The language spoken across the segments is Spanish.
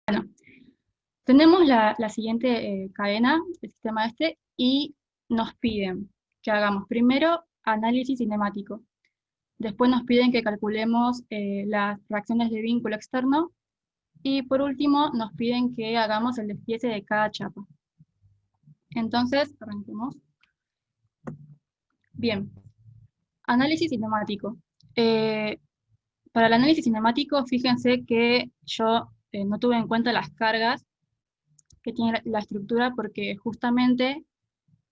Bueno, tenemos la siguiente cadena, el sistema este, y nos piden que hagamos primero análisis cinemático. Después nos piden que calculemos las reacciones de vínculo externo. Y por último, nos piden que hagamos el despiece de cada chapa. Entonces, arranquemos. Bien, análisis cinemático. Eh, para el análisis cinemático, fíjense que yo no tuve en cuenta las cargas que tiene la estructura porque justamente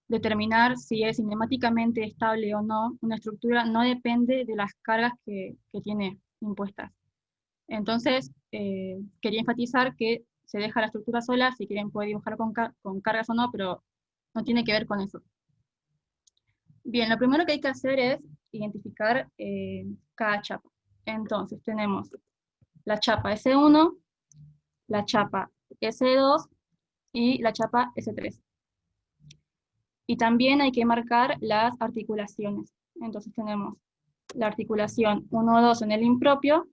determinar si es cinemáticamente estable o no una estructura no depende de las cargas que tiene impuestas. Entonces, quería enfatizar que se deja la estructura sola, si quieren pueden dibujar con cargas o no, pero no tiene que ver con eso. Bien, lo primero que hay que hacer es identificar cada chapa. Entonces, tenemos la chapa S1, la chapa S2 y la chapa S3. Y también hay que marcar las articulaciones. Entonces tenemos la articulación 1-2 en el impropio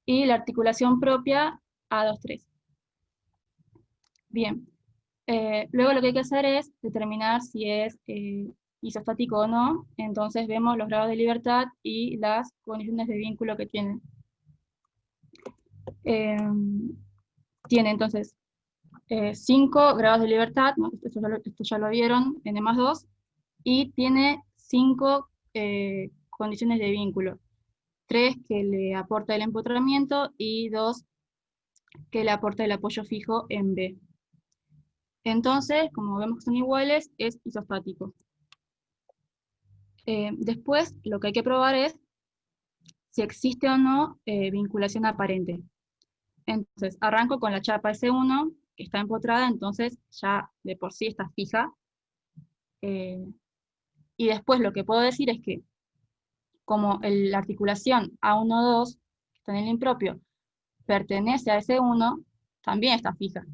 y la articulación propia A2-3. Bien, luego lo que hay que hacer es determinar si es isostático o no. Entonces vemos los grados de libertad y las condiciones de vínculo que tiene. Tiene entonces 5 grados de libertad, ¿no? Esto ya lo vieron, N+2, y tiene 5 condiciones de vínculo. 3 que le aporta el empotramiento y 2 que le aporta el apoyo fijo en B. Entonces, como vemos que son iguales, es isostático. Después, lo que hay que probar es si existe o no vinculación aparente. Entonces, arranco con la chapa S1, que está empotrada, entonces ya de por sí está fija. Y después lo que puedo decir es que, como la articulación A1-2, que está en el impropio, pertenece a S1, también está fija.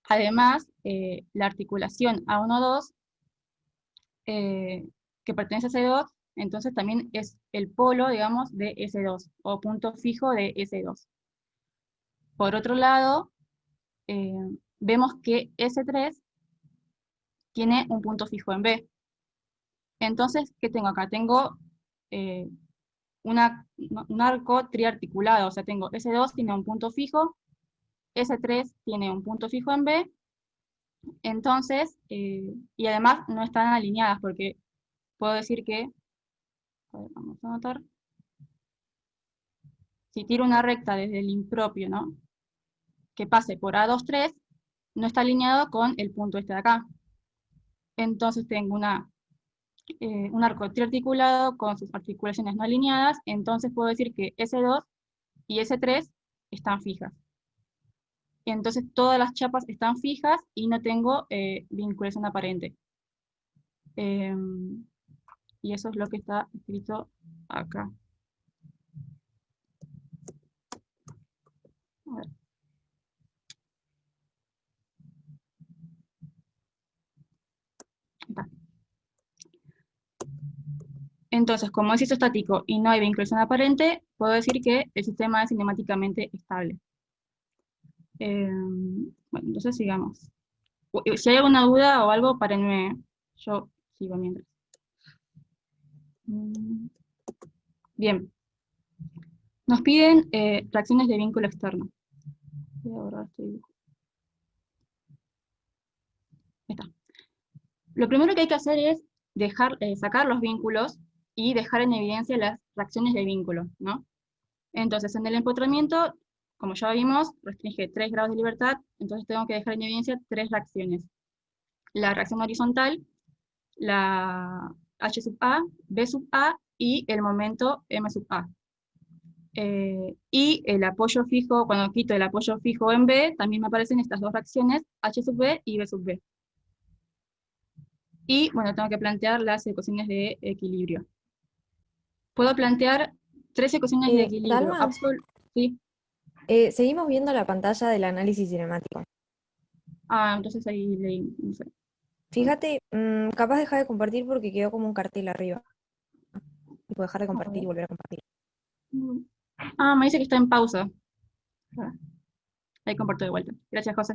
Además, la articulación A1-2, que pertenece a S2, entonces también es el polo, digamos, de S2, o punto fijo de S2. Por otro lado, eh, vemos que S3 tiene un punto fijo en B. Entonces, ¿qué tengo acá? Tengo eh, un arco triarticulado, o sea, tengo S2 tiene un punto fijo, S3 tiene un punto fijo en B, entonces, y además no están alineadas, porque puedo decir que, a ver, vamos a anotar, si tiro una recta desde el impropio, ¿no? Que pase por A2-3, no está alineado con el punto este de acá. Entonces tengo un arco triarticulado con sus articulaciones no alineadas, entonces puedo decir que S2 y S3 están fijas. Y entonces todas las chapas están fijas y no tengo vinculación aparente. Y eso es lo que está escrito acá. A ver. Está. Entonces, como es isostático y no hay vinculación aparente, puedo decir que el sistema es cinemáticamente estable. Bueno, entonces sigamos. Si hay alguna duda o algo, párenme. Yo sigo mientras. Bien. Nos piden reacciones de vínculo externo. Voy a borrar este dibujo. Está. Lo primero que hay que hacer es sacar los vínculos y dejar en evidencia las reacciones de vínculo, ¿no? Entonces, en el empotramiento, como ya vimos, restringe 3 grados de libertad, entonces tengo que dejar en evidencia 3 reacciones. La reacción horizontal, la H sub A, B sub A y el momento M sub A. Y el apoyo fijo, cuando quito el apoyo fijo en B, también me aparecen estas dos reacciones, H sub B y B sub B. Y bueno, tengo que plantear las ecuaciones de equilibrio. Puedo plantear 3 ecuaciones de equilibrio. Dalma, ¿Sí? seguimos viendo la pantalla del análisis cinemático. Ah, entonces ahí leí, no sé. Fíjate, capaz deja de compartir porque quedó como un cartel arriba. Y puedo dejar de A compartir ver. y volver a compartir. Ah, me dice que está en pausa. Ah. Ahí comparto de vuelta. Gracias, José.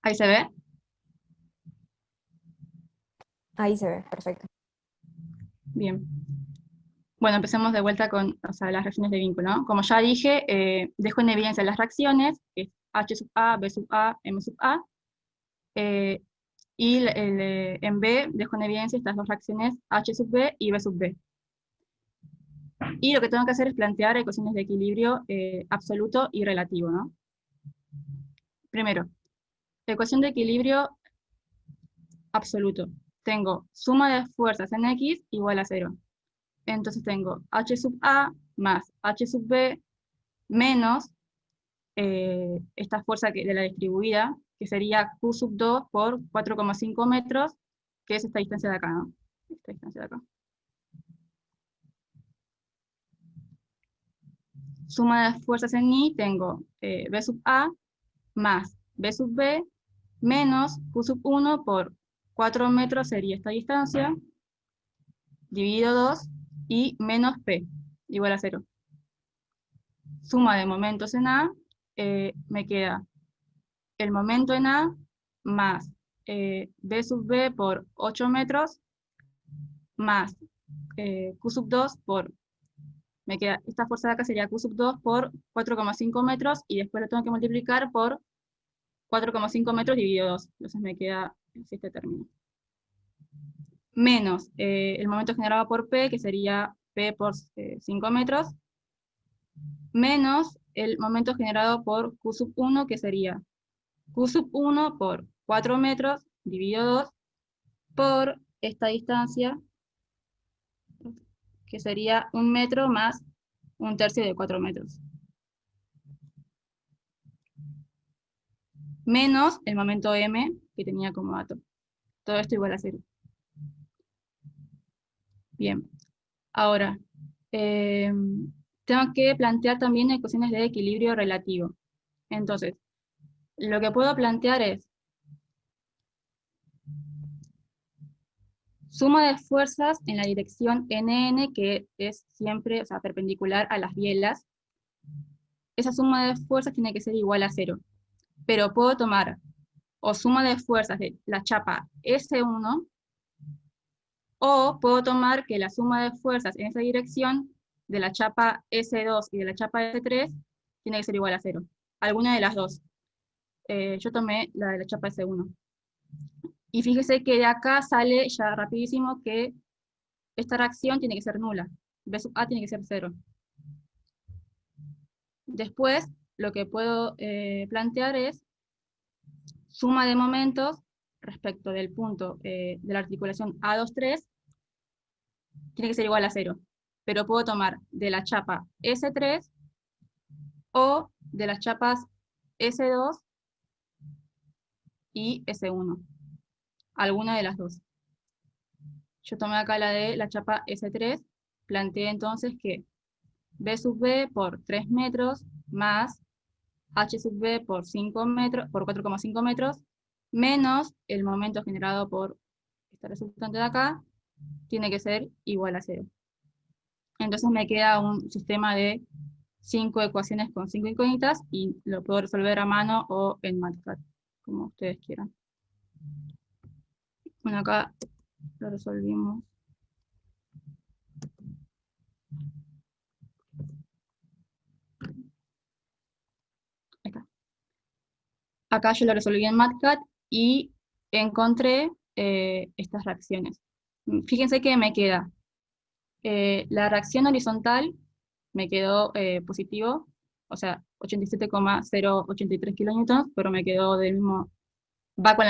Ahí se ve. Ahí se ve, perfecto. Bien. Bueno, empecemos de vuelta con, o sea, las reacciones de vínculo, ¿no? Como ya dije, dejo en evidencia las reacciones, que es H sub A, B sub A, M sub A, y en B dejo en evidencia estas dos reacciones H sub B y B sub B. Y lo que tengo que hacer es plantear ecuaciones de equilibrio absoluto y relativo, ¿no? Primero, ecuación de equilibrio absoluto. Tengo suma de fuerzas en X igual a 0. Entonces tengo H sub A más H sub B menos esta fuerza de la distribuida, que sería Q sub 2 por 4,5 metros, que es esta distancia de acá, ¿no? Esta distancia de acá. Suma de fuerzas en I, tengo B sub A más B sub B menos Q sub 1 por 4 metros sería esta distancia, dividido 2, y menos P, igual a 0. Suma de momentos en A, me queda el momento en A más B sub B por 8 metros más Q sub 2 por, me queda, esta fuerza de acá sería Q sub 2 por 4,5 metros, y después lo tengo que multiplicar por 4,5 metros dividido 2. Entonces me queda este término. Menos el momento generado por P, que sería P por 5 metros, menos el momento generado por Q sub 1, que sería Q sub 1 por 4 metros dividido 2 por esta distancia, que sería 1 metro más 1/3 de 4 metros. Menos el momento M que tenía como dato. Todo esto igual a 0. Bien. Ahora, tengo que plantear también ecuaciones de equilibrio relativo. Entonces, lo que puedo plantear es suma de fuerzas en la dirección NN, que es siempre, o sea, perpendicular a las bielas. Esa suma de fuerzas tiene que ser igual a 0. Pero puedo tomar o suma de fuerzas de la chapa S1, o puedo tomar que la suma de fuerzas en esa dirección de la chapa S2 y de la chapa S3 tiene que ser igual a 0. Alguna de las dos. Yo tomé la de la chapa S1. Y fíjese que de acá sale ya rapidísimo que esta reacción tiene que ser nula. B sub A tiene que ser 0. Después, lo que puedo plantear es suma de momentos respecto del punto de la articulación A23, tiene que ser igual a 0. Pero puedo tomar de la chapa S3 o de las chapas S2 y S1. Alguna de las dos. Yo tomé acá la de la chapa S3, planteé entonces que B sub B por 3 metros más H sub B por 5 metros, por 4,5 metros, menos el momento generado por esta resultante de acá, tiene que ser igual a 0. Entonces me queda un sistema de 5 ecuaciones con 5 incógnitas, y lo puedo resolver a mano o en MATLAB, como ustedes quieran. Bueno, acá lo resolvimos. Acá yo lo resolví en MATLAB y encontré estas reacciones. Fíjense que me queda la reacción horizontal, me quedó positivo, o sea, 87,083 kilonewtons, pero me quedó del mismo, va con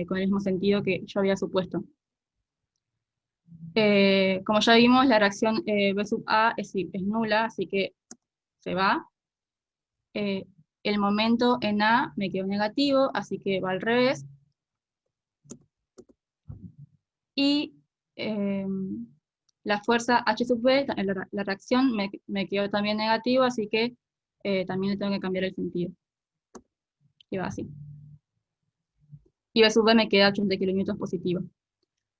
con el mismo sentido que yo había supuesto. Como ya vimos, la reacción B sub A es nula, así que se va. El momento en A me quedó negativo, así que va al revés. Y la fuerza H sub B, la reacción me quedó también negativo, así que también le tengo que cambiar el sentido. Y va así. y B sub B me queda 80 kilonewtons positivo.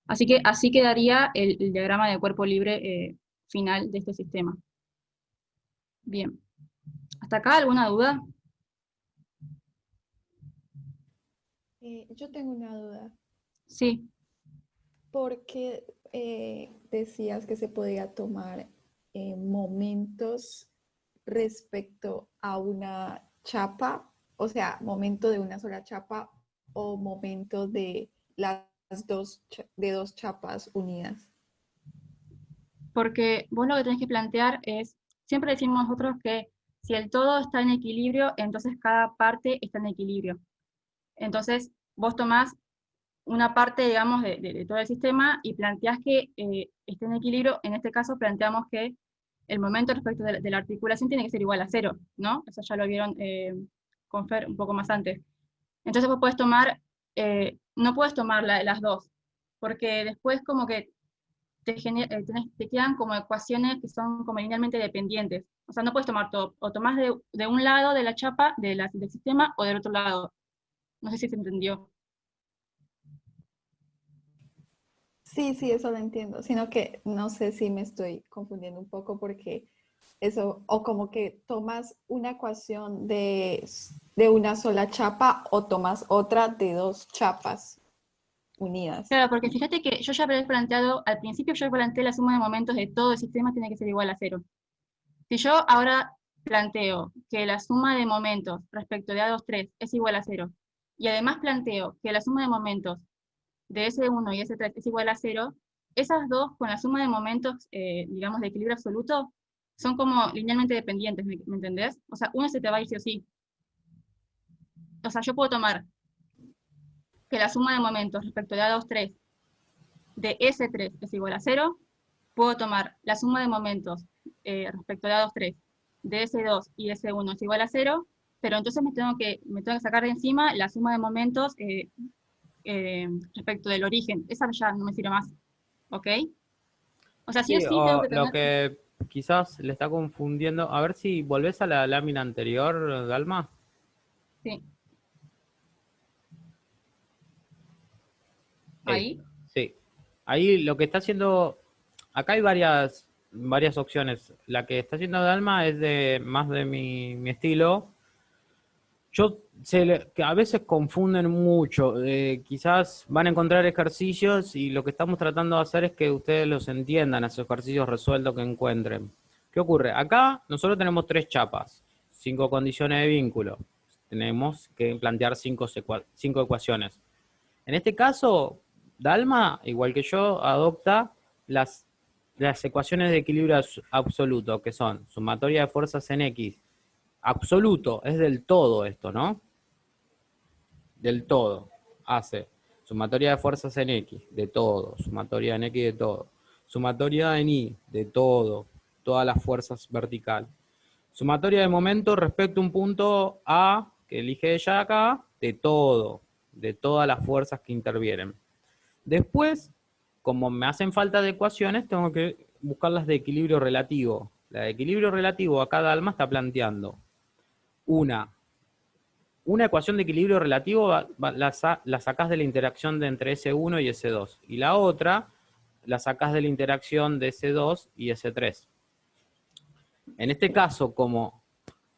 Así que así quedaría el diagrama de cuerpo libre final de este sistema. Bien. ¿Hasta acá alguna duda? Yo tengo una duda. Sí. ¿Por qué decías que se podía tomar momentos respecto a una chapa? O sea, momento de una sola chapa o momento de las dos chapas unidas. Porque vos lo que tenés que plantear es, siempre decimos nosotros que si el todo está en equilibrio, entonces cada parte está en equilibrio. Entonces, vos tomás una parte, digamos, de todo el sistema y planteás que esté en equilibrio. En este caso, planteamos que el momento respecto de la articulación tiene que ser igual a cero, ¿no? Eso ya lo vieron con Fer un poco más antes. Entonces vos podés tomar, no puedes tomar las dos, porque después como que te quedan como ecuaciones que son como linealmente dependientes. O sea, no puedes tomar todo. O tomás de un lado de la chapa del sistema o del otro lado. No sé si se entendió. Sí, sí, eso lo entiendo, sino que no sé si me estoy confundiendo un poco porque eso, o como que tomas una ecuación de una sola chapa o tomas otra de dos chapas unidas. Claro, porque fíjate que yo ya había planteado, al principio yo planteé la suma de momentos de todo el sistema tiene que ser igual a cero. Si yo ahora planteo que la suma de momentos respecto de A23 es igual a cero, y además planteo que la suma de momentos de S1 y S3 es igual a cero, esas dos con la suma de momentos, digamos, de equilibrio absoluto, son como linealmente dependientes, ¿me entendés? O sea, uno se te va a ir sí o sí. O sea, yo puedo tomar que la suma de momentos respecto de A23 de S3 es igual a cero, puedo tomar la suma de momentos respecto de A23 de S2 y S1 es igual a cero, pero entonces me tengo que sacar de encima la suma de momentos respecto del origen. Esa ya no me sirve más, ¿ok? O sea, sí o Sí, sí tengo o que lo tener... que quizás le está confundiendo, a ver si volvés a la lámina anterior, Dalma. Sí, Sí, ahí. sí. Ahí lo que está haciendo, acá hay varias opciones. La que está haciendo Dalma es de más de mi estilo. Yo sé que a veces confunden mucho. Quizás van a encontrar ejercicios y lo que estamos tratando de hacer es que ustedes los entiendan, esos ejercicios resueltos que encuentren. ¿Qué ocurre? Acá nosotros tenemos 3 chapas, 5 condiciones de vínculo. Tenemos que plantear 5 ecuaciones. En este caso, Dalma, igual que yo, adopta las, las ecuaciones de equilibrio absoluto, que son sumatoria de fuerzas en X. Absoluto, es del todo esto, ¿no? Del todo. Hace sumatoria de fuerzas en X, de todo. Sumatoria en X, de todo. Sumatoria en Y, de todo. Todas las fuerzas vertical. Sumatoria de momento respecto a un punto A, que elige ella acá, de todo. De todas las fuerzas que intervienen. Después, como me hacen falta de ecuaciones, tengo que buscar las de equilibrio relativo. La de equilibrio relativo acá Dalma está planteando una una ecuación de equilibrio relativo la sacás de la interacción de entre S1 y S2. Y la otra la sacás de la interacción de S2 y S3. En este caso, como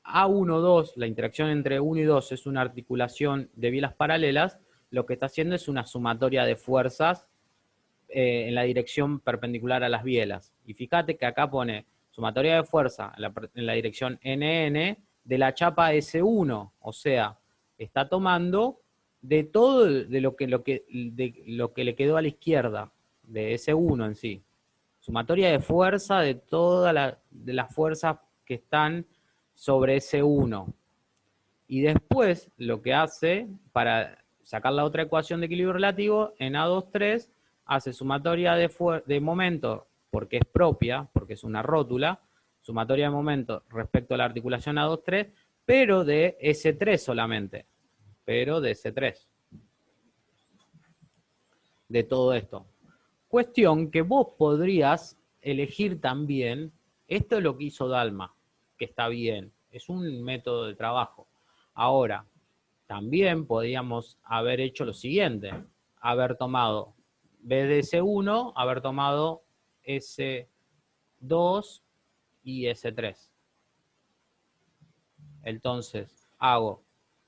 A1,2, la interacción entre 1 y 2 es una articulación de bielas paralelas, lo que está haciendo es una sumatoria de fuerzas en la dirección perpendicular a las bielas. Y fíjate que acá pone sumatoria de fuerza en la dirección NN de la chapa S1, o sea, está tomando de todo de lo que le quedó a la izquierda, de S1 en sí. Sumatoria de fuerza de todas de las fuerzas que están sobre S1. Y después lo que hace, para sacar la otra ecuación de equilibrio relativo, en A23 hace sumatoria de momento, porque es propia, porque es una rótula, sumatoria de momento respecto a la articulación A23, pero de S3 solamente, pero de S3, de todo esto. Cuestión que vos podrías elegir también, esto es lo que hizo Dalma, que está bien, es un método de trabajo. Ahora, también podíamos haber hecho lo siguiente, haber tomado, en vez de S1, haber tomado S2 y S3. Entonces, hago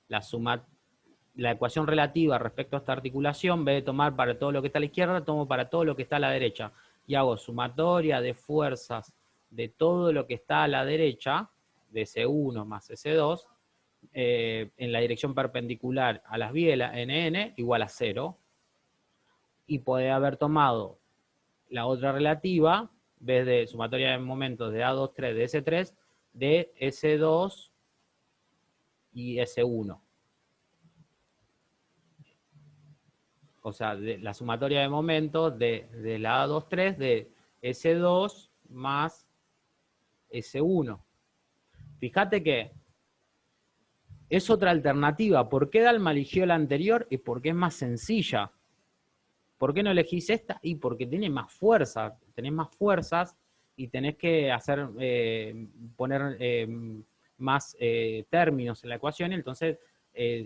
la ecuación relativa respecto a esta articulación, en vez de tomar para todo lo que está a la izquierda, tomo para todo lo que está a la derecha. Y hago sumatoria de fuerzas de todo lo que está a la derecha, de S1 más S2, en la dirección perpendicular a las bielas, NN, igual a 0. Y podría haber tomado la otra relativa, en vez de sumatoria de momentos de A23 de S3, de S2 y S1. O sea, de la sumatoria de momentos de la A23 de S2 más S1. Fíjate que es otra alternativa. ¿Por qué Dalma eligió la anterior? Y porque es más sencilla. ¿Por qué no elegís esta? Y porque tiene más fuerza. Tenés más fuerzas y tenés que hacer, poner más términos en la ecuación, y entonces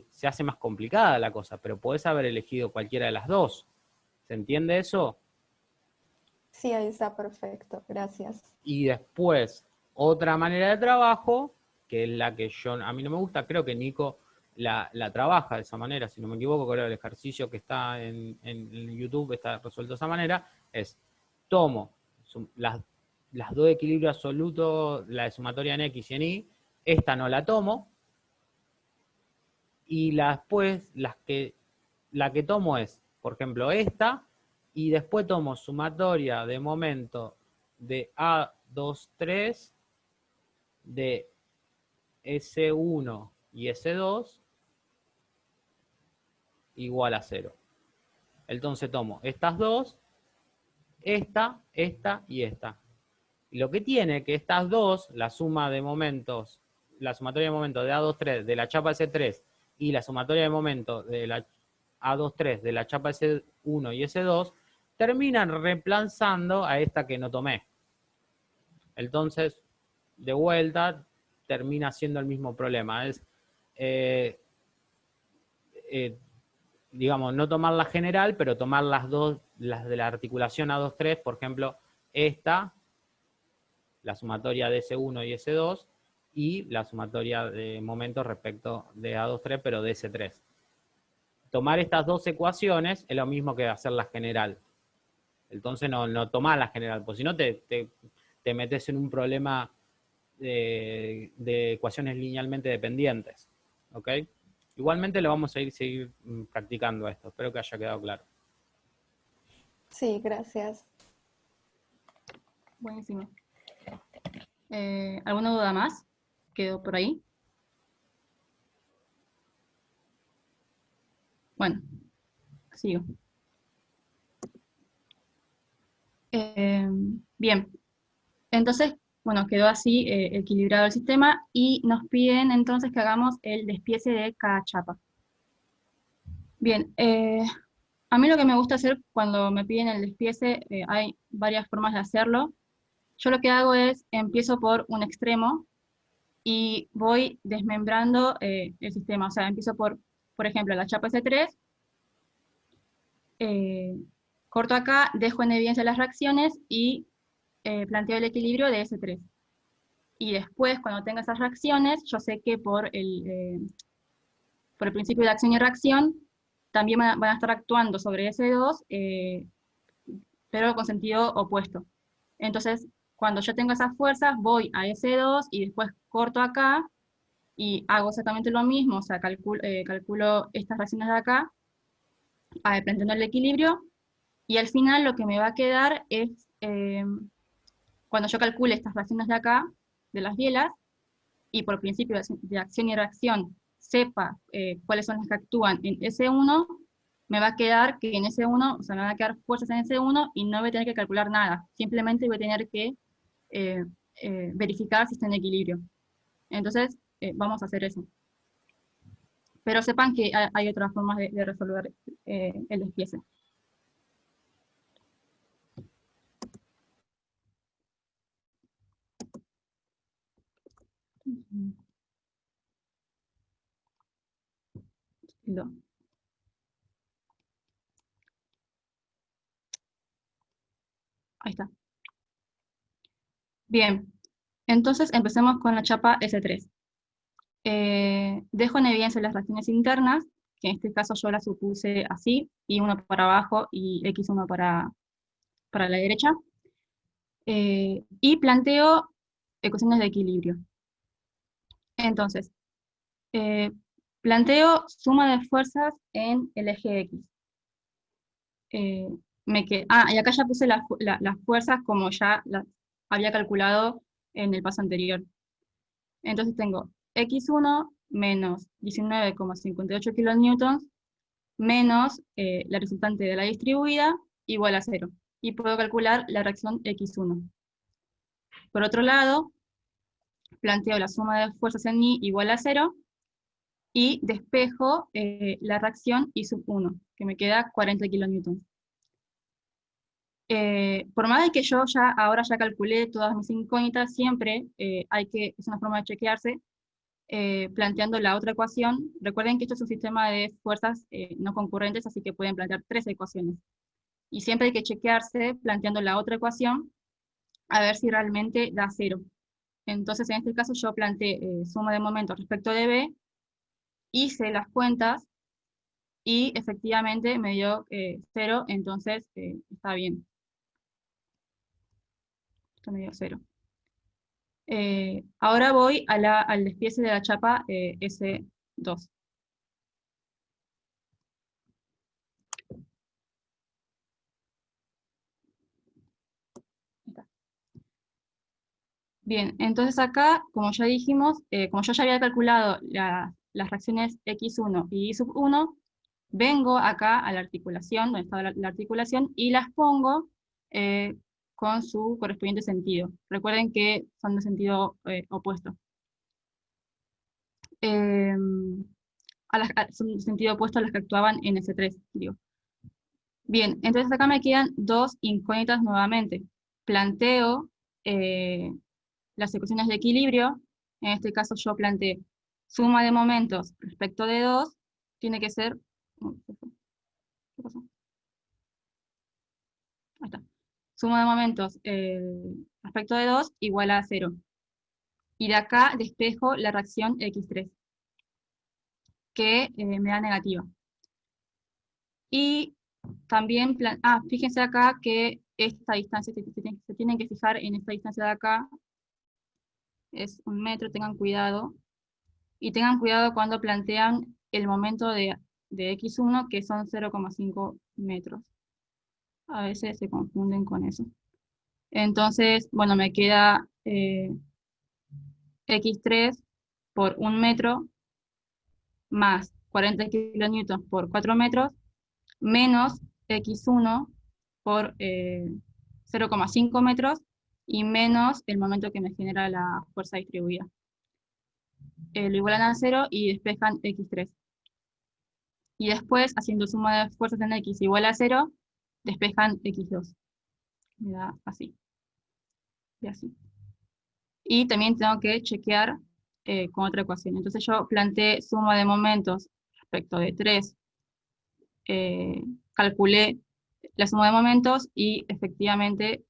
se hace más complicada la cosa, pero podés haber elegido cualquiera de las dos. ¿Se entiende eso? Sí, ahí está perfecto, gracias. Y después, otra manera de trabajo, que es la que a mí no me gusta, creo que Nico la trabaja de esa manera, si no me equivoco, creo que el ejercicio que está en YouTube está resuelto de esa manera, es tomo las dos equilibrios absolutos, la de sumatoria en X y en Y, esta no la tomo, y después la que tomo es, por ejemplo, esta, y después tomo sumatoria de momento de A23 de S1 y S2 igual a 0. Entonces tomo estas dos, esta y esta. Y lo que tiene que estas dos, la suma de momentos, la sumatoria de momentos de A23 de la chapa S3 y la sumatoria de momentos de la A23 de la chapa S1 y S2, terminan reemplazando a esta que no tomé. Entonces, de vuelta, termina siendo el mismo problema. Es, digamos, no tomar la general, pero tomar las dos, las de la articulación A2-3, por ejemplo, esta, la sumatoria de S1 y S2, y la sumatoria de momentos respecto de A2-3, pero de S3. Tomar estas dos ecuaciones es lo mismo que hacer la general. Entonces no tomás la general, porque si no te metes en un problema de ecuaciones linealmente dependientes. ¿Ok? Igualmente lo vamos a seguir practicando esto. Espero que haya quedado claro. Sí, gracias. Buenísimo. ¿Alguna duda más? ¿Quedó por ahí? Bueno, sigo. Bien, entonces, bueno, quedó así equilibrado el sistema y nos piden entonces que hagamos el despiece de cada chapa. Bien, a mí lo que me gusta hacer cuando me piden el despiece, hay varias formas de hacerlo. Yo lo que hago es, empiezo por un extremo y voy desmembrando el sistema. O sea, empiezo por ejemplo, la chapa S3, corto acá, dejo en evidencia las reacciones y planteo el equilibrio de S3. Y después, cuando tenga esas reacciones, yo sé que por el principio de acción y reacción, también van a estar actuando sobre S2, pero con sentido opuesto. Entonces, cuando yo tengo esas fuerzas, voy a S2 y después corto acá y hago exactamente lo mismo, o sea, calculo estas reacciones de acá, planteando el equilibrio, y al final lo que me va a quedar es, cuando yo calcule estas reacciones de acá, de las bielas, y por principio de acción y reacción sepa cuáles son las que actúan en S1, me va a quedar que en S1, o sea, me van a quedar fuerzas en S1 y no voy a tener que calcular nada, simplemente voy a tener que eh, verificar si está en equilibrio. Entonces, vamos a hacer eso. Pero sepan que hay otras formas de resolver el despiece. 2. Ahí está. Bien, entonces empecemos con la chapa S3. Dejo en evidencia las reacciones internas, que en este caso yo las supuse así, y 1 para abajo y X1 para la derecha. Y planteo ecuaciones de equilibrio. Entonces, planteo suma de fuerzas en el eje X. Y acá ya puse las fuerzas como ya las había calculado en el paso anterior. Entonces tengo X1 menos 19,58 kilonewtons menos la resultante de la distribuida igual a 0. Y puedo calcular la reacción X1. Por otro lado, planteo la suma de fuerzas en I igual a 0 y despejo la reacción I sub 1, que me queda 40 kilonewtons. Por más de que yo ahora ya calculé todas mis incógnitas, siempre es una forma de chequearse, planteando la otra ecuación. Recuerden que esto es un sistema de fuerzas no concurrentes, así que pueden plantear 3 ecuaciones. Y siempre hay que chequearse planteando la otra ecuación, a ver si realmente da 0. Entonces, en este caso yo planteé suma de momentos respecto de B, hice las cuentas, y efectivamente me dio 0, entonces está bien. Esto me dio 0. Ahora voy al despiece de la chapa S2. Bien, entonces acá, como ya dijimos, como yo ya había calculado las reacciones X1 y Y sub 1, vengo acá a la articulación, donde está la articulación, y las pongo con su correspondiente sentido. Recuerden que son de sentido opuesto. Son de sentido opuesto a las que actuaban en S3, digo. Bien, entonces acá me quedan 2 incógnitas nuevamente. Planteo las ecuaciones de equilibrio. En este caso yo planteé suma de momentos respecto de 2, tiene que ser... ¿Qué pasó? Ahí está. Suma de momentos respecto de 2 igual a 0. Y de acá despejo la reacción X3, que me da negativa. Y también, fíjense acá que esta distancia, se tienen que fijar en esta distancia de acá, es 1 metro, tengan cuidado. Y tengan cuidado cuando plantean el momento de X1, que son 0,5 metros. A veces se confunden con eso. Entonces, bueno, me queda X3 por 1 metro más 40 kilonewtons por 4 metros menos X1 por 0,5 metros y menos el momento que me genera la fuerza distribuida. Lo igualan a 0 y despejan X3. Y después, haciendo suma de fuerzas en X igual a 0, despejan X2. Me da así. Y así. Y también tengo que chequear con otra ecuación. Entonces yo planteé suma de momentos respecto de 3. Calculé la suma de momentos y efectivamente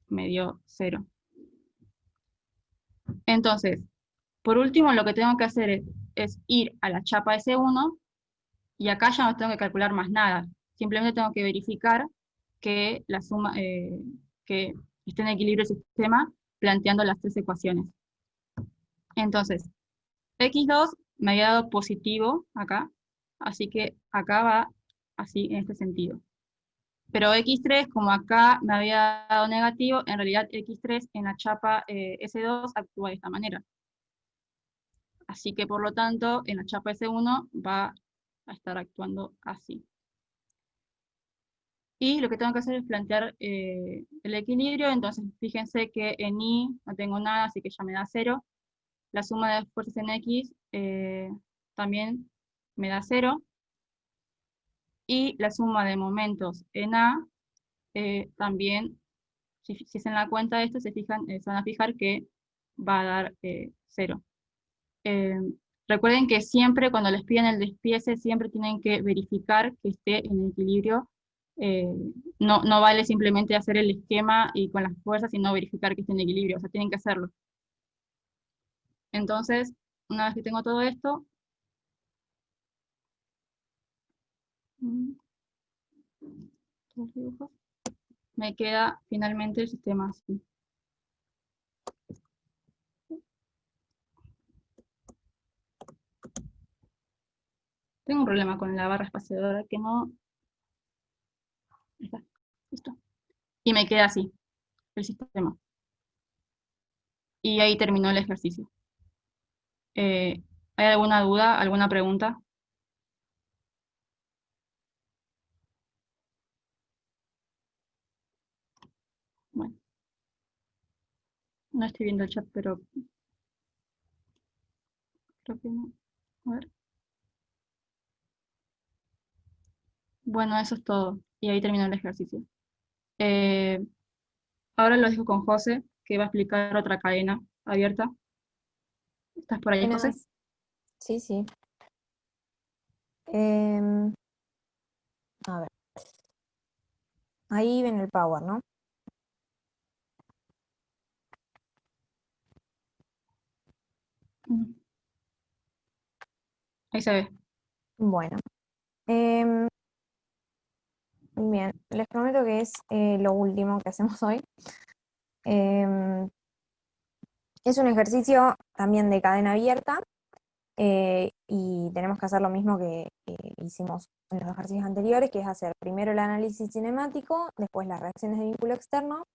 me dio 0. Entonces, por último, lo que tengo que hacer es ir a la chapa S1 y acá ya no tengo que calcular más nada. Simplemente tengo que verificar que la suma, que esté en equilibrio el sistema planteando las 3 ecuaciones. Entonces, X2 me había dado positivo acá, así que acá va así en este sentido. Pero X3, como acá me había dado negativo, en realidad X3 en la chapa S2 actúa de esta manera. Así que por lo tanto, en la chapa S1 va a estar actuando así. Y lo que tengo que hacer es plantear el equilibrio. Entonces fíjense que en I no tengo nada, así que ya me da 0. La suma de fuerzas en X también me da 0. Y la suma de momentos en A también, si hacen la cuenta de esto, se van a fijar que va a dar 0. Recuerden que siempre cuando les piden el despiece, siempre tienen que verificar que esté en equilibrio. Eh, no vale simplemente hacer el esquema y con las fuerzas, sino verificar que esté en equilibrio, o sea, tienen que hacerlo. Entonces, una vez que tengo todo esto, los dibujos, me queda finalmente el sistema así. Tengo un problema con la barra espaciadora que no... Ahí está, listo. Y me queda así, el sistema. Y ahí terminó el ejercicio. ¿Hay alguna duda, alguna pregunta? Bueno, no estoy viendo el chat, pero creo que no. A ver. Bueno, eso es todo. Y ahí terminó el ejercicio. Eh, ahora lo dejo con José, que va a explicar otra cadena abierta. ¿Estás por ahí, José? Buenas. Sí, sí. Em, a ver. Ahí ven el power, ¿no? Mm. Ahí se ve. Bueno. Em, bien, les prometo que es lo último que hacemos hoy. Em, es un ejercicio también de cadena abierta y tenemos que hacer lo mismo que hicimos en los ejercicios anteriores, que es hacer primero el análisis cinemático, después las reacciones de vínculo externo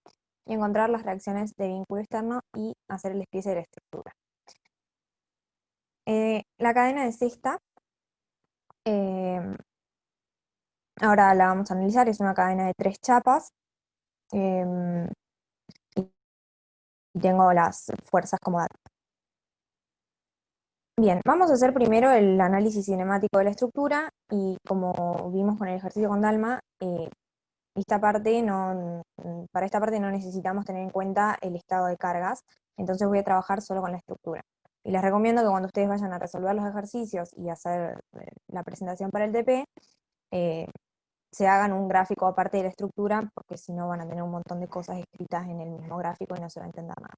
y encontrar las reacciones de vínculo externo y hacer el despiece de la estructura. La cadena es esta. Em, ahora la vamos a analizar, es una cadena de 3 chapas em, y tengo las fuerzas como datos. Bien, vamos a hacer primero el análisis cinemático de la estructura y como vimos con el ejercicio con Dalma, para esta parte no necesitamos tener en cuenta el estado de cargas, entonces voy a trabajar solo con la estructura. Y les recomiendo que cuando ustedes vayan a resolver los ejercicios y hacer la presentación para el TP, se hagan un gráfico aparte de la estructura, porque si no van a tener un montón de cosas escritas en el mismo gráfico y no se va a entender nada.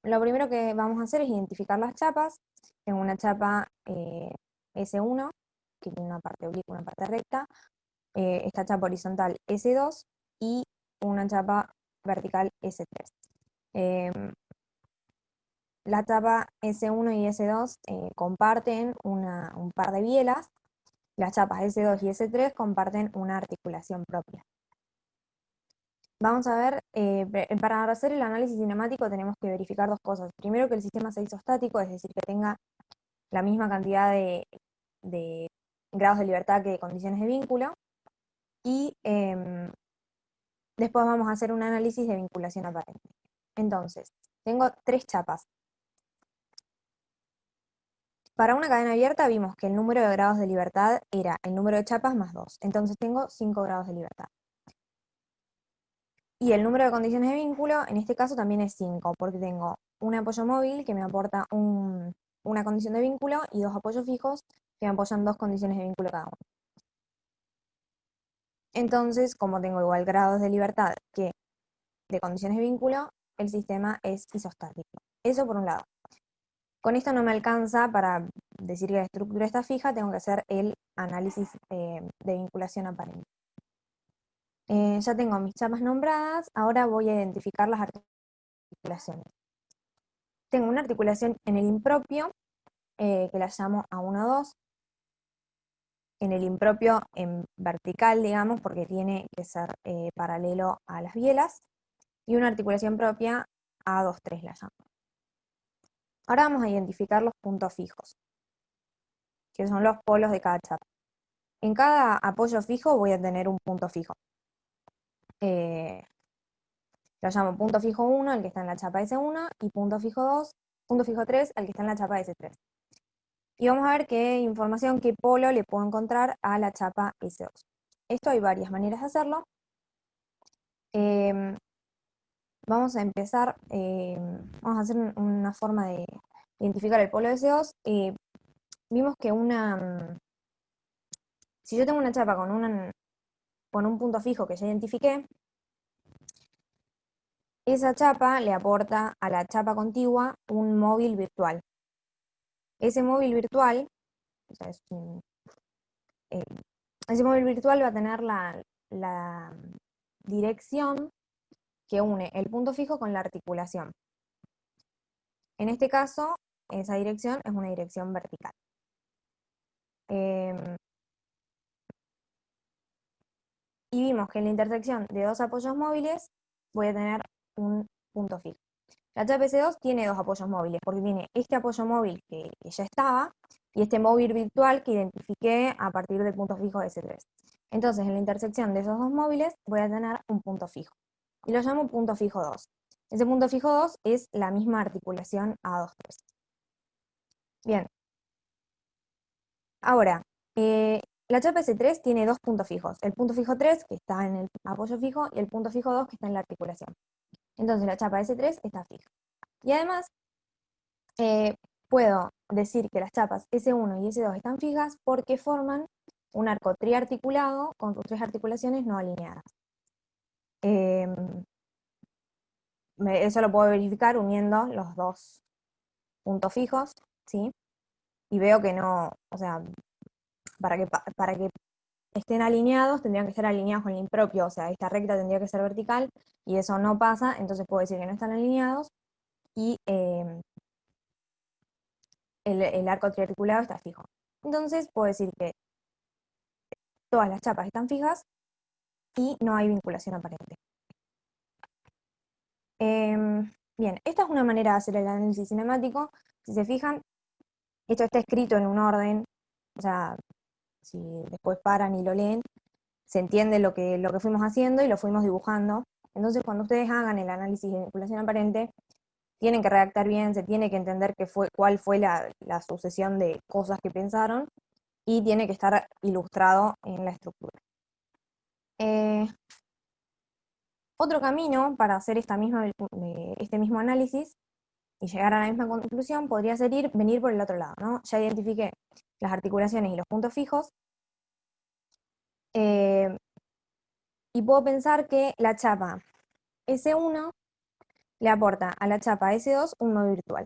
Lo primero que vamos a hacer es identificar las chapas. Tengo una chapa S1, que tiene una parte obliqua y una parte recta, esta chapa horizontal S2 y una chapa vertical S3. La chapa S1 y S2 comparten un par de bielas. Las chapas S2 y S3 comparten una articulación propia. Vamos a ver, para hacer el análisis cinemático tenemos que verificar 2 cosas. Primero, que el sistema sea isostático, es decir, que tenga la misma cantidad de grados de libertad que de condiciones de vínculo. Y después vamos a hacer un análisis de vinculación aparente. Entonces, tengo 3 chapas. Para una cadena abierta vimos que el número de grados de libertad era el número de chapas más 2. Entonces tengo 5 grados de libertad. Y el número de condiciones de vínculo, en este caso también es 5, porque tengo un apoyo móvil que me aporta una condición de vínculo y 2 apoyos fijos que me apoyan 2 condiciones de vínculo cada uno. Entonces, como tengo igual grados de libertad que de condiciones de vínculo, el sistema es isostático. Eso por un lado. Con esto no me alcanza para decir que la estructura está fija, tengo que hacer el análisis de vinculación aparente. Ya tengo mis chapas nombradas, ahora voy a identificar las articulaciones. Tengo una articulación en el impropio, que la llamo A1-2, en el impropio en vertical, digamos, porque tiene que ser paralelo a las bielas, y una articulación propia A2-3 la llamo. Ahora vamos a identificar los puntos fijos, que son los polos de cada chapa. En cada apoyo fijo voy a tener un punto fijo. Lo llamo punto fijo 1, el que está en la chapa S1, y punto fijo 2, punto fijo 3, el que está en la chapa S3. Y vamos a ver qué información, qué polo le puedo encontrar a la chapa S2. Esto hay varias maneras de hacerlo. Vamos a empezar, vamos a hacer una forma de identificar el polo de S2, vimos que si yo tengo una chapa con un punto fijo que ya identifiqué, esa chapa le aporta a la chapa contigua un móvil virtual. Ese móvil virtual, o sea, eh, ese móvil virtual va a tener la dirección que une el punto fijo con la articulación. En este caso, esa dirección es una dirección vertical. Y vimos que en la intersección de dos apoyos móviles voy a tener un punto fijo. La chapa S2 tiene dos apoyos móviles, porque tiene este apoyo móvil que ya estaba, y este móvil virtual que identifiqué a partir del punto fijo de S3. Entonces, en la intersección de esos dos móviles voy a tener un punto fijo. Y lo llamo punto fijo 2. Ese punto fijo 2 es la misma articulación A2-3. Bien. Ahora, la chapa S3 tiene dos puntos fijos. El punto fijo 3, que está en el apoyo fijo, y el punto fijo 2, que está en la articulación. Entonces, la chapa S3 está fija. Y además, puedo decir que las chapas S1 y S2 están fijas porque forman un arco triarticulado con sus tres articulaciones no alineadas. Eso lo puedo verificar uniendo los dos puntos fijos, ¿sí? Y veo que no, o sea, para que estén alineados, tendrían que estar alineados con el impropio, o sea, esta recta tendría que ser vertical, y eso no pasa, entonces puedo decir que no están alineados, y el arco triarticulado está fijo. Entonces puedo decir que todas las chapas están fijas y no hay vinculación aparente. Bien, esta es una manera de hacer el análisis cinemático. Si se fijan, esto está escrito en un orden, o sea, si después paran y lo leen, se entiende lo que fuimos haciendo y lo fuimos dibujando. Entonces, cuando ustedes hagan el análisis de vinculación aparente, tienen que redactar bien, se tiene que entender cuál fue la sucesión de cosas que pensaron, y tiene que estar ilustrado en la estructura. Otro camino para hacer este mismo análisis y llegar a la misma conclusión podría ser venir por el otro lado, ¿no? Ya identifiqué las articulaciones y los puntos fijos, y puedo pensar que la chapa S1 le aporta a la chapa S2 un móvil virtual.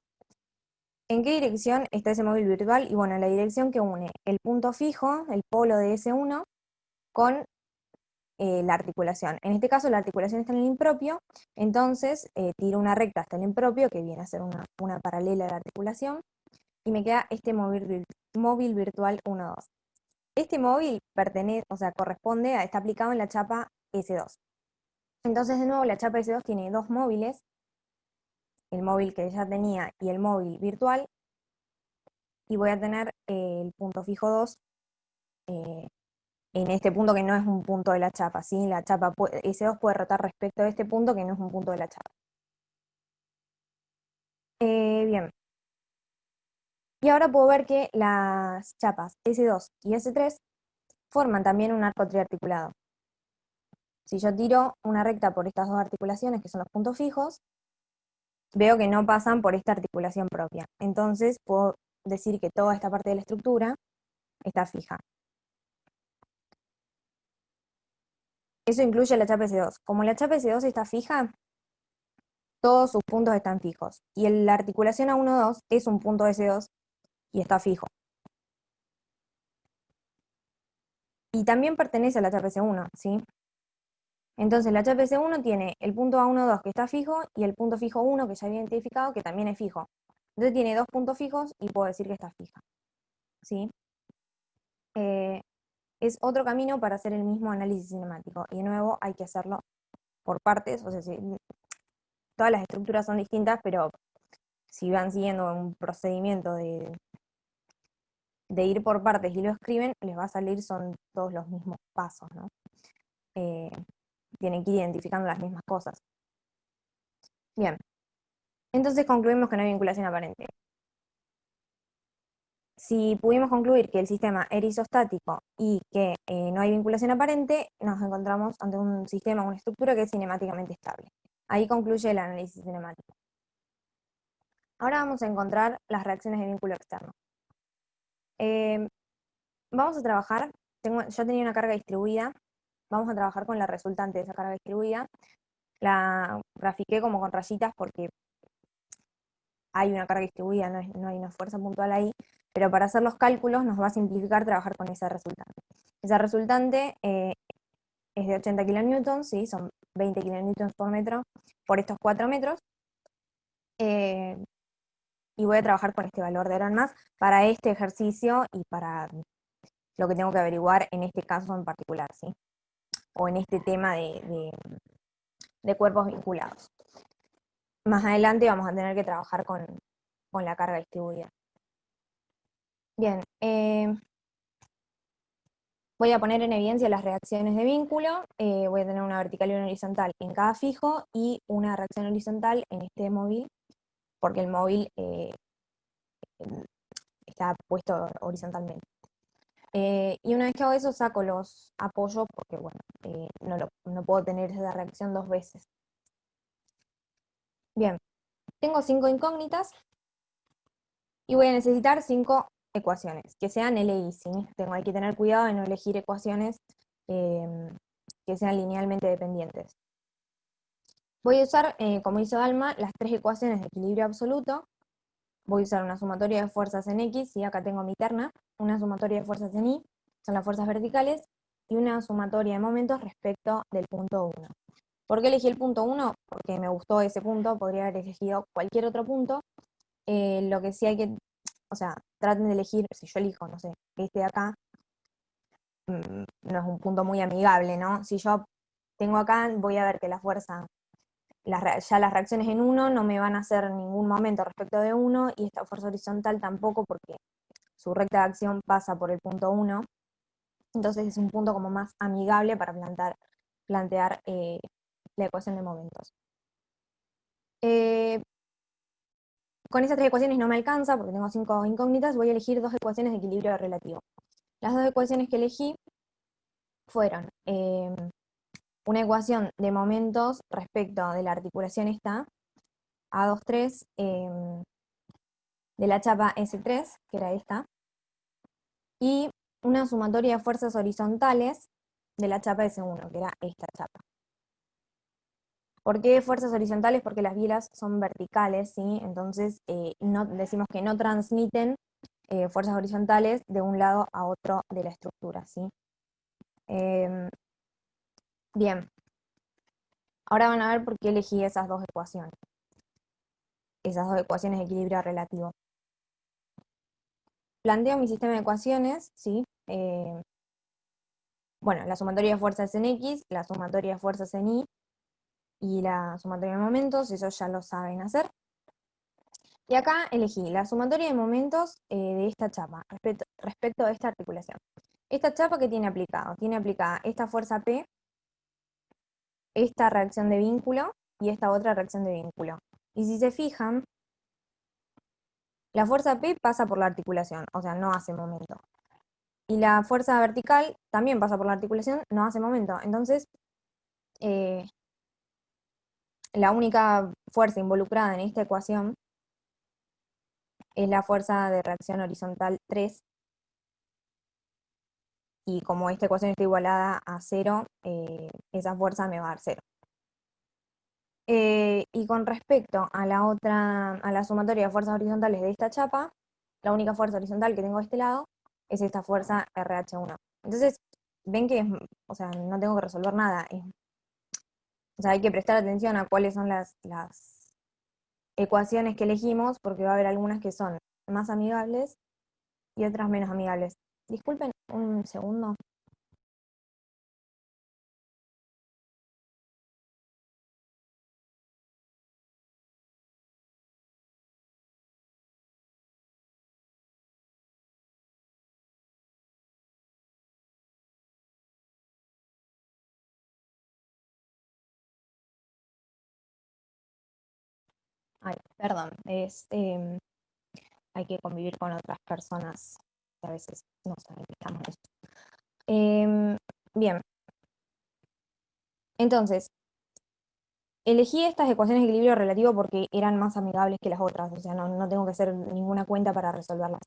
¿En qué dirección está ese móvil virtual? Y bueno, la dirección que une el punto fijo, el polo de S1, con la articulación. En este caso la articulación está en el impropio, entonces tiro una recta hasta el impropio, que viene a ser una paralela a la articulación, y me queda este móvil virtual 1,2. Este móvil corresponde está aplicado en la chapa S2. Entonces, de nuevo, la chapa S2 tiene dos móviles, el móvil que ya tenía y el móvil virtual, y voy a tener el punto fijo 2 en este punto que no es un punto de la chapa, ¿sí? La chapa S2 puede rotar respecto a este punto que no es un punto de la chapa. Bien. Y ahora puedo ver que las chapas S2 y S3 forman también un arco triarticulado. Si yo tiro una recta por estas dos articulaciones, que son los puntos fijos, veo que no pasan por esta articulación propia. Entonces puedo decir que toda esta parte de la estructura está fija. Eso incluye la chapa S2. Como la chapa S2 está fija, todos sus puntos están fijos. Y la articulación A1-2 es un punto S2 y está fijo. Y también pertenece a la chapa S1, ¿sí? Entonces la chapa S1 tiene el punto A1-2 que está fijo y el punto fijo 1 que ya había identificado que también es fijo. Entonces tiene dos puntos fijos y puedo decir que está fija, ¿sí? Es otro camino para hacer el mismo análisis cinemático. Y de nuevo hay que hacerlo por partes, o sea, todas las estructuras son distintas, pero si van siguiendo un procedimiento de ir por partes y lo escriben, les va a salir, son todos los mismos pasos, ¿no? Tienen que ir identificando las mismas cosas. Bien, entonces concluimos que no hay vinculación aparente. Si pudimos concluir que el sistema era isostático y que no hay vinculación aparente, nos encontramos ante un sistema, una estructura que es cinemáticamente estable. Ahí concluye el análisis cinemático. Ahora vamos a encontrar las reacciones de vínculo externo. Vamos a trabajar, yo tenía una carga distribuida, vamos a trabajar con la resultante de esa carga distribuida. La grafiqué como con rayitas porque hay una carga distribuida, no hay una fuerza puntual ahí, pero para hacer los cálculos nos va a simplificar trabajar con esa resultante. Esa resultante es de 80 kilonewtons, ¿sí? Son 20 kilonewtons por metro por estos 4 metros. Y voy a trabajar con este valor de ahora en más para este ejercicio y para lo que tengo que averiguar en este caso en particular, ¿sí? O en este tema de cuerpos vinculados. Más adelante vamos a tener que trabajar con la carga distribuida. Bien, voy a poner en evidencia las reacciones de vínculo. Voy a tener una vertical y una horizontal en cada fijo y una reacción horizontal en este móvil, porque el móvil está puesto horizontalmente. Y una vez que hago eso, saco los apoyos, porque bueno, no puedo tener esa reacción dos veces. Bien, tengo 5 incógnitas y voy a necesitar 5 ecuaciones, que sean LI, ¿sí? Hay que tener cuidado de no elegir ecuaciones que sean linealmente dependientes. Voy a usar, como hizo Dalma, las 3 ecuaciones de equilibrio absoluto. Voy a usar una sumatoria de fuerzas en X, y acá tengo mi terna, una sumatoria de fuerzas en Y, son las fuerzas verticales, y una sumatoria de momentos respecto del punto 1. ¿Por qué elegí el punto 1? Porque me gustó ese punto, podría haber elegido cualquier otro punto. Lo que sí hay que, o sea, traten de elegir, si yo elijo, no sé, este de acá, no es un punto muy amigable, ¿no? Si yo tengo acá, voy a ver que la fuerza, ya las reacciones en 1 no me van a hacer ningún momento respecto de 1, y esta fuerza horizontal tampoco, porque su recta de acción pasa por el punto 1. Entonces es un punto como más amigable para plantear la ecuación de momentos. Con esas 3 ecuaciones no me alcanza, porque tengo 5 incógnitas, voy a elegir 2 ecuaciones de equilibrio relativo. Las 2 ecuaciones que elegí fueron una ecuación de momentos respecto de la articulación esta, A23, de la chapa S3, que era esta, y una sumatoria de fuerzas horizontales de la chapa S1, que era esta chapa. ¿Por qué fuerzas horizontales? Porque las bielas son verticales, ¿sí? Entonces decimos que no transmiten fuerzas horizontales de un lado a otro de la estructura, ¿sí? Bien, ahora van a ver por qué elegí esas dos ecuaciones de equilibrio relativo. Planteo mi sistema de ecuaciones, ¿sí? Bueno, la sumatoria de fuerzas en X, la sumatoria de fuerzas en Y, y la sumatoria de momentos, eso ya lo saben hacer. Y acá elegí la sumatoria de momentos de esta chapa, respecto a esta articulación. Esta chapa, ¿qué tiene aplicado? Tiene aplicada esta fuerza P, esta reacción de vínculo y esta otra reacción de vínculo. Y si se fijan, la fuerza P pasa por la articulación, o sea, no hace momento. Y la fuerza vertical también pasa por la articulación, no hace momento. Entonces, la única fuerza involucrada en esta ecuación es la fuerza de reacción horizontal 3, y como esta ecuación está igualada a 0, esa fuerza me va a dar 0. Y con respecto a la sumatoria de fuerzas horizontales de esta chapa, la única fuerza horizontal que tengo de este lado es esta fuerza RH1. Entonces, ven que o sea, no tengo que resolver nada. O sea, hay que prestar atención a cuáles son las ecuaciones que elegimos, porque va a haber algunas que son más amigables y otras menos amigables. Disculpen un segundo. Ay, perdón, hay que convivir con otras personas que a veces no saben que estamos en esto. Bien, entonces, elegí estas ecuaciones de equilibrio relativo porque eran más amigables que las otras, o sea, no tengo que hacer ninguna cuenta para resolverlas.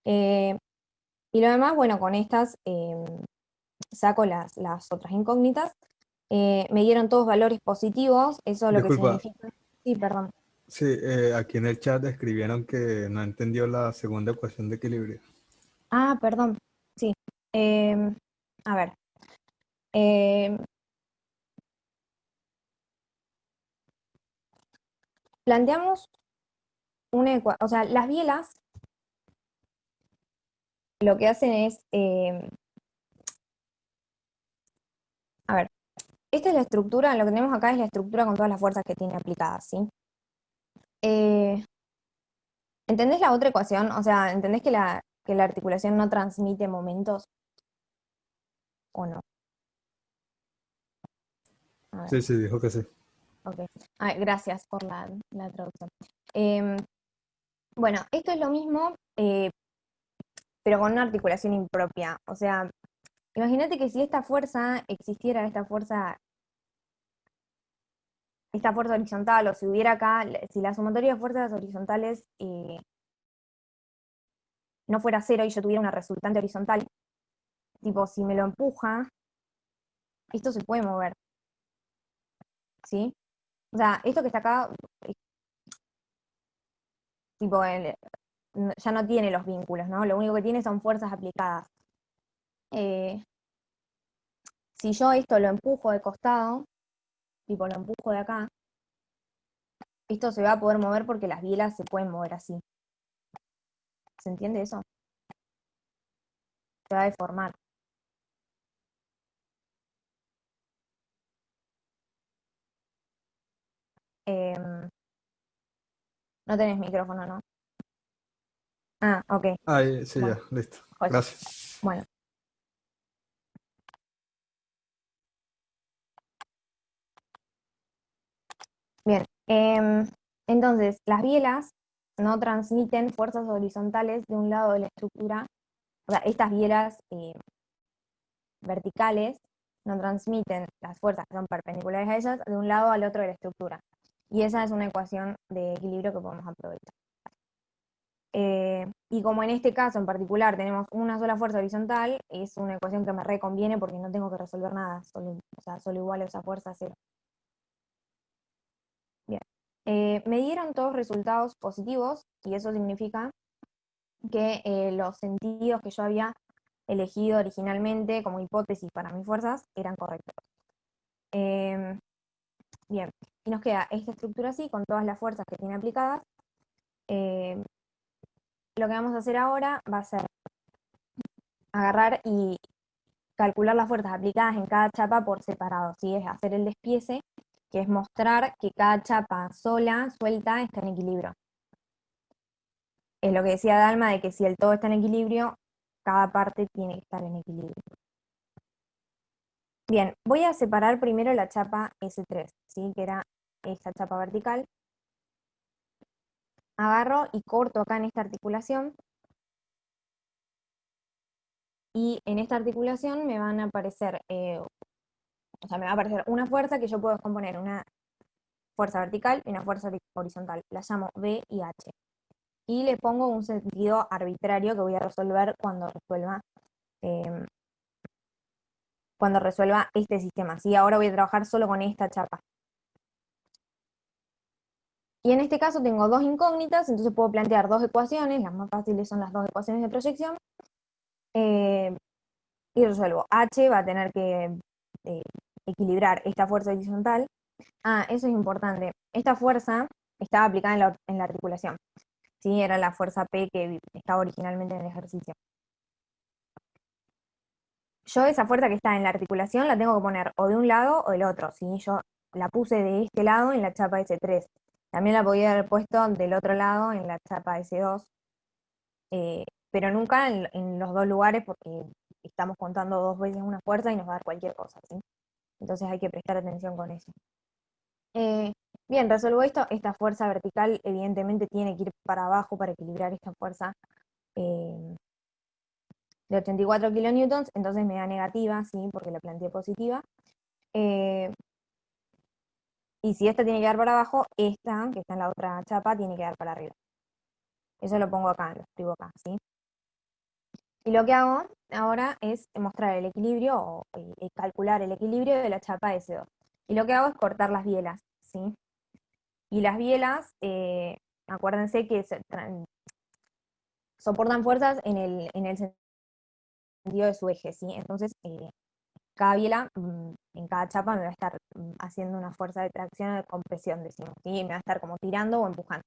Y lo demás, bueno, con estas saco las otras incógnitas. Me dieron todos valores positivos, eso lo que Disculpa, significa... Sí, perdón. sí, aquí en el chat escribieron que no entendió la segunda ecuación de equilibrio. Ah, perdón. Sí. A ver. Eh, planteamos una ecuación, o sea, las bielas lo que hacen es, a ver, esta es la estructura, lo que tenemos acá es la estructura con todas las fuerzas que tiene aplicadas, ¿sí? Eh, ¿Entendés la otra ecuación? O sea, ¿entendés que la articulación no transmite momentos o no? A ver, Sí, sí, dijo que sí. ok. Ah, gracias por la traducción. Em, bueno, esto es lo mismo, pero con una articulación impropia. O sea, imagínate que si esta fuerza existiera, esta fuerza horizontal, o si hubiera acá, si la sumatoria de fuerzas horizontales no fuera cero y yo tuviera una resultante horizontal, tipo, si me lo empuja, esto se puede mover, ¿sí? O sea, esto que está acá, tipo, ya no tiene los vínculos, ¿no? Lo único que tiene son fuerzas aplicadas. Eh, si yo esto lo empujo de costado, tipo, lo empujo de acá, esto se va a poder mover porque las bielas se pueden mover así. ¿Se entiende eso? Se va a deformar. Em, no tenés micrófono, ¿no? Ah, ok. Ahí, sí, Bueno, ya, listo. joya. Gracias. Bueno. Bien. Entonces, las bielas no transmiten fuerzas horizontales de un lado de la estructura. O sea, estas bielas verticales no transmiten las fuerzas que son perpendiculares a ellas de un lado al otro de la estructura. Y esa es una ecuación de equilibrio que podemos aprovechar. Y como en este caso en particular tenemos una sola fuerza horizontal, es una ecuación que me reconviene porque no tengo que resolver nada, o sea, solo igual a esa fuerza a cero. Bien. Me dieron todos resultados positivos y eso significa que los sentidos que yo había elegido originalmente como hipótesis para mis fuerzas eran correctos. Bien, y nos queda esta estructura así, con todas las fuerzas que tiene aplicadas. Lo que vamos a hacer ahora va a ser agarrar y calcular las fuerzas aplicadas en cada chapa por separado, ¿sí? Es hacer el despiece, que es mostrar que cada chapa sola, suelta, está en equilibrio. Es lo que decía Dalma de que si el todo está en equilibrio, cada parte tiene que estar en equilibrio. Bien, voy a separar primero la chapa S3, ¿sí? Que era esta chapa vertical. Agarro y corto acá en esta articulación. Y en esta articulación me van a aparecer, o sea, me va a aparecer una fuerza que yo puedo descomponer, una fuerza vertical y una fuerza horizontal. La llamo B y H. Y le pongo un sentido arbitrario que voy a resolver eh, cuando resuelva este sistema. ¿Sí? Ahora voy a trabajar solo con esta chapa. Y en este caso tengo dos incógnitas, entonces puedo plantear dos ecuaciones, las más fáciles son las dos ecuaciones de proyección, y resuelvo. H va a tener que eh, equilibrar esta fuerza horizontal. Ah, eso es importante. Esta fuerza estaba aplicada en la articulación. ¿Sí? Era la fuerza P que estaba originalmente en el ejercicio. Yo esa fuerza que está en la articulación la tengo que poner o de un lado o del otro. ¿Sí? Yo la puse de este lado en la chapa S3. También la podía haber puesto del otro lado en la chapa S2. Pero nunca en los dos lugares porque estamos contando dos veces una fuerza y nos va a dar cualquier cosa. ¿Sí? Entonces hay que prestar atención con eso. Bien, resuelvo esto. Esta fuerza vertical evidentemente tiene que ir para abajo para equilibrar esta fuerza eh, de 84 kilonewtons, entonces me da negativa, ¿sí? Porque la planteé positiva. Eh, Y si esta tiene que dar para abajo, esta, que está en la otra chapa, tiene que dar para arriba. Eso lo pongo acá, lo escribo acá, ¿sí? Y lo que hago ahora es mostrar el equilibrio o calcular el equilibrio de la chapa S2. Y lo que hago es cortar las bielas, ¿sí? Y las bielas, acuérdense que soportan fuerzas en el sentido de su eje, ¿sí? Entonces, cada biela, en cada chapa me va a estar haciendo una fuerza de tracción o de compresión, decimos, ¿sí? Me va a estar como tirando o empujando.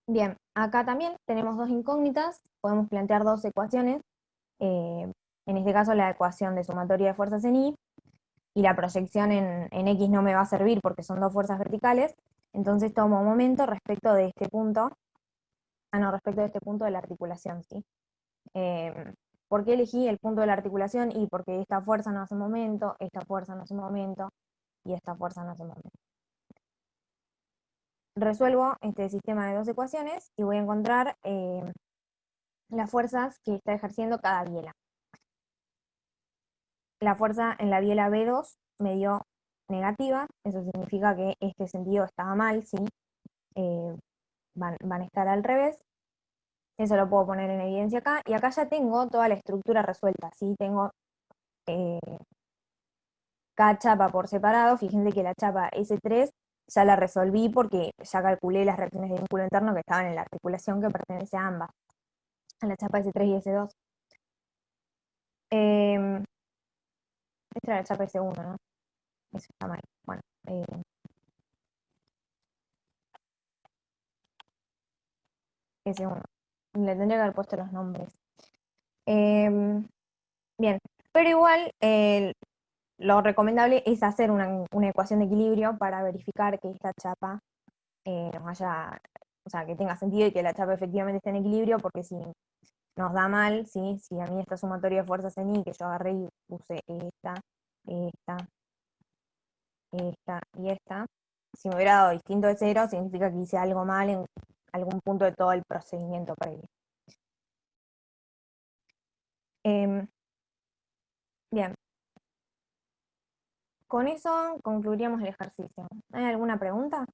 Bien, acá también tenemos dos incógnitas, podemos plantear dos ecuaciones, en este caso la ecuación de sumatoria de fuerzas en Y, y la proyección en X no me va a servir porque son dos fuerzas verticales, entonces tomo momento respecto de este punto, respecto de este punto de la articulación, ¿sí? ¿Por qué elegí el punto de la articulación? Y porque esta fuerza no hace momento, esta fuerza no hace momento, y esta fuerza no hace momento. Resuelvo este sistema de dos ecuaciones y voy a encontrar las fuerzas que está ejerciendo cada biela. La fuerza en la biela B2 me dio negativa, eso significa que este sentido estaba mal, ¿sí? Van a estar al revés. Eso lo puedo poner en evidencia acá. Y acá ya tengo toda la estructura resuelta, ¿sí? Tengo cada chapa por separado. Fíjense que la chapa S3 ya la resolví porque ya calculé las reacciones de vínculo interno que estaban en la articulación que pertenece a ambas, a la chapa S3 y S2. Esta era la chapa S1, ¿no? Eso está mal. Bueno, S1. Le tendría que haber puesto los nombres. Bien, pero igual lo recomendable es hacer una ecuación de equilibrio para verificar que esta chapa nos haya, o sea, que tenga sentido y que la chapa efectivamente esté en equilibrio, porque si nos da mal, ¿sí? Si a mí esta sumatoria de fuerzas en Y, que yo agarré y puse esta y esta, si me hubiera dado distinto de cero, significa que hice algo mal en algún punto de todo el procedimiento previo. Bien, con eso concluiríamos el ejercicio. ¿Hay alguna pregunta?